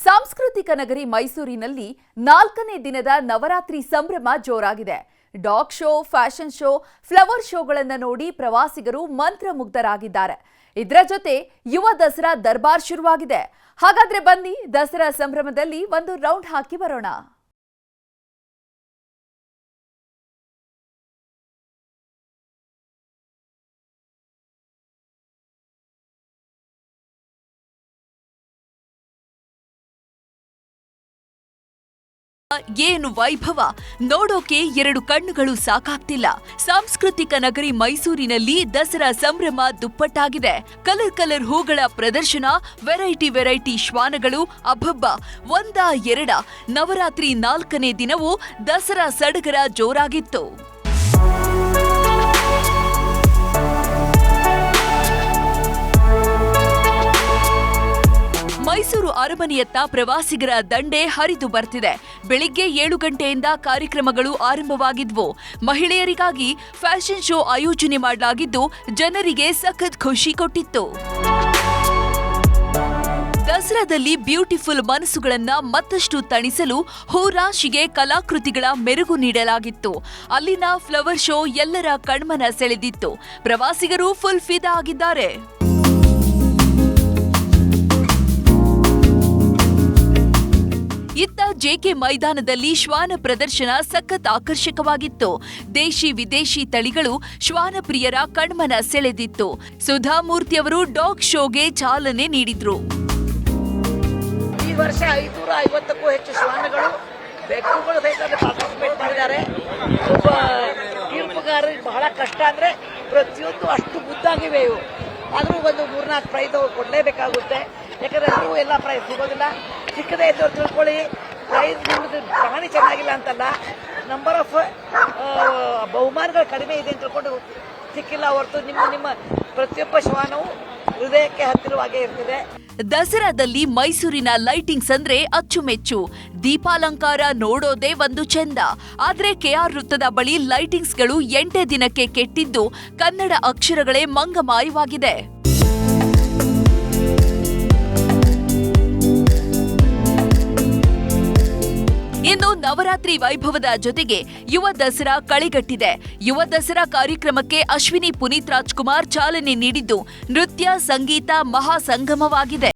ಸಾಂಸ್ಕೃತಿಕ ನಗರಿ ಮೈಸೂರಿನಲ್ಲಿ 4ನೇ ದಿನದ ನವರಾತ್ರಿ ಸಂಭ್ರಮ ಜೋರಾಗಿದೆ. Dog show, fashion show, flower ಶೋಗಳನ್ನು ನೋಡಿ ಪ್ರವಾಸಿಗರು ಮಂತ್ರಮುಗ್ಧರಾಗಿದ್ದಾರೆ. ಇದರ ಜೊತೆ ಯುವ ದಸರಾ ದರ್ಬಾರ್ ಶುರುವಾಗಿದೆ. ಹಾಗಾದ್ರೆ ಬನ್ನಿ ದಸರಾ ಸಂಭ್ರಮದಲ್ಲಿ ಒಂದು ರೌಂಡ್ ಹಾಕಿ ಬರೋಣ. ಏನು ವೈಭವ! ನೋಡೋಕೆ 2 ಕಣ್ಣುಗಳು ಸಾಕಾಗ್ತಿಲ್ಲ. ಸಾಂಸ್ಕೃತಿಕ ನಗರಿ ಮೈಸೂರಿನಲ್ಲಿ ದಸರಾ ಸಂಭ್ರಮ ದುಪ್ಪಟ್ಟಾಗಿದೆ. ಕಲರ್ ಹೂಗಳ ಪ್ರದರ್ಶನ, ವೆರೈಟಿ ಶ್ವಾನಗಳು, ಅಬ್ಬಬ್ಬ! ಒಂದಾ ಎರಡ ನವರಾತ್ರಿ 4ನೇ ದಿನವೂ ದಸರಾ ಸಡಗರ ಜೋರಾಗಿತ್ತು. ಮೈಸೂರು ಅರಮನೆಯತ್ತ ಪ್ರವಾಸಿಗರ ದಂಡೆ ಹರಿದು ಬರ್ತಿದೆ. ಬೆಳಿಗ್ಗೆ 7 ಗಂಟೆಯಿಂದ ಕಾರ್ಯಕ್ರಮಗಳು ಆರಂಭವಾಗಿದ್ವು. ಮಹಿಳೆಯರಿಗಾಗಿ ಫ್ಯಾಷನ್ ಶೋ ಆಯೋಜನೆ ಮಾಡಲಾಗಿದ್ದು ಜನರಿಗೆ ಸಖತ್ ಖುಷಿ ಕೊಟ್ಟಿತ್ತು. ದಸರಾದಲ್ಲಿ ಬ್ಯೂಟಿಫುಲ್ ಮನಸ್ಸುಗಳನ್ನ ಮತ್ತಷ್ಟು ತಣಿಸಲು ಹೂರಾಶಿಗೆ ಕಲಾಕೃತಿಗಳ ಮೆರುಗು ನೀಡಲಾಗಿತ್ತು. ಅಲ್ಲಿನ ಫ್ಲವರ್ ಶೋ ಎಲ್ಲರ ಕಣ್ಮನ ಸೆಳೆದಿತ್ತು. ಪ್ರವಾಸಿಗರು ಫುಲ್ ಫಿದಾ ಆಗಿದ್ದಾರೆ. ಇತ್ತ ಜೆಕೆ ಮೈದಾನದಲ್ಲಿ ಶ್ವಾನ ಪ್ರದರ್ಶನ ಸಖತ್ ಆಕರ್ಷಕವಾಗಿತ್ತು. ದೇಶಿ ವಿದೇಶಿ ತಳಿಗಳು ಶ್ವಾನ ಪ್ರಿಯರ ಕಣ್ಮನ ಸೆಳೆದಿತ್ತು. ಸುಧಾಮೂರ್ತಿ ಅವರು ಡಾಗ್ ಶೋಗೆ ಚಾಲನೆ ನೀಡಿದ್ರು. ಈ ವರ್ಷ 550ಕ್ಕೂ ಹೆಚ್ಚು ಶ್ವಾನಗಳು, ಬೆಕ್ಕುಗಳು ಸಹಿತ ಪಾರ್ಟಿಸಿಪೇಟ್ ಮಾಡಿದ್ದಾರೆ. ಒಬ್ಬ ತೀರ್ಪುಗಾರರಿಗೆ ಬಹಳ ಕಷ್ಟ ಅಂದ್ರೆ ಪ್ರತಿಯೊಂದು ಅಷ್ಟು ಮುದ್ದಾಗಿವೆ ಇವು. ಆದರೂ ಒಂದು 3-4 ಪ್ರೈಸ್ ಕೊಡಲೇಬೇಕಾಗುತ್ತೆ. ಯಾಕಂದ್ರೆ ಎಲ್ಲರೂ ಎಲ್ಲ ಪ್ರೈಸ್ ಸಿಗೋದಿಲ್ಲ. ಸಿಕ್ಕದೇ ಇದ್ದವ್ರು ತಿಳ್ಕೊಳ್ಳಿ, ಪ್ರೈಸ್ ನಿಮ್ಮದು ಪ್ರಾಣಿ ಚೆನ್ನಾಗಿಲ್ಲ ಅಂತಲ್ಲ, ನಂಬರ್ ಆಫ್ ಬಹುಮಾನಗಳು ಕಡಿಮೆ ಇದೆ ಅಂತ ತಿಳ್ಕೊಂಡು ಸಿಕ್ಕಿಲ್ಲ ಹೊರತು ನಿಮ್ಮ ಪ್ರತಿಯೊಬ್ಬ ಶ್ವಾನವು ಹೃದಯಕ್ಕೆ ಹತ್ತಿರವಾಗೇ ಇರ್ತದೆ. ದಸರಾದಲ್ಲಿ ಮೈಸೂರಿನ ಲೈಟಿಂಗ್ಸ್ ಅಂದ್ರೆ ಅಚ್ಚುಮೆಚ್ಚು. ದೀಪಾಲಂಕಾರ ನೋಡೋದೇ ಒಂದು ಚೆಂದ. ಆದ್ರೆ ಕೆಆರ್ ವೃತ್ತದ ಬಳಿ ಲೈಟಿಂಗ್ಸ್ಗಳು 8ನೇ ದಿನಕ್ಕೆ ಕೆಟ್ಟಿದ್ದು ಕನ್ನಡ ಅಕ್ಷರಗಳೇ ಮಂಗಮಾಯವಾಗಿದೆ. ಇನ್ನು ನವರಾತ್ರಿ ವೈಭವದ ಜೊತೆಗೆ ಯುವ ದಸರಾ ಕಳೆಗಟ್ಟಿದೆ. ಯುವ ದಸರಾ ಕಾರ್ಯಕ್ರಮಕ್ಕೆ ಅಶ್ವಿನಿ ಪುನೀತ್ ರಾಜ್ಕುಮಾರ್ ಚಾಲನೆ ನೀಡಿದ್ದು ನೃತ್ಯ, ಸಂಗೀತ ಮಹಾ ಸಂಗಮವಾಗಿದೆ.